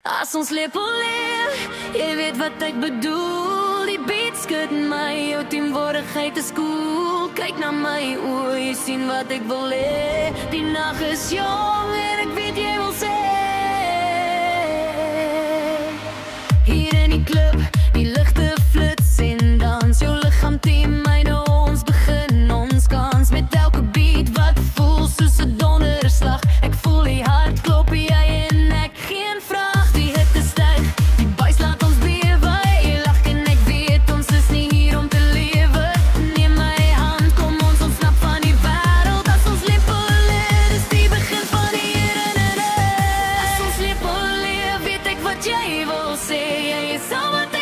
As ons lepel leef, jy weet wat ek bedoel. Die beat skud my, jou teenwoordigheid is cool. Kyk na my oë, jy sien wat ek wil hê. Die nag is jong en ek weet jy wil sê. Hier in die klub, die ligte flits en dans. Jou lichaam teen myne, ons begin ons kans. Met elke beat wat voel soos 'n donderslag. Ek voel die hart klop, jy en ek, geen vraag. Jy wil sê, jy is al wat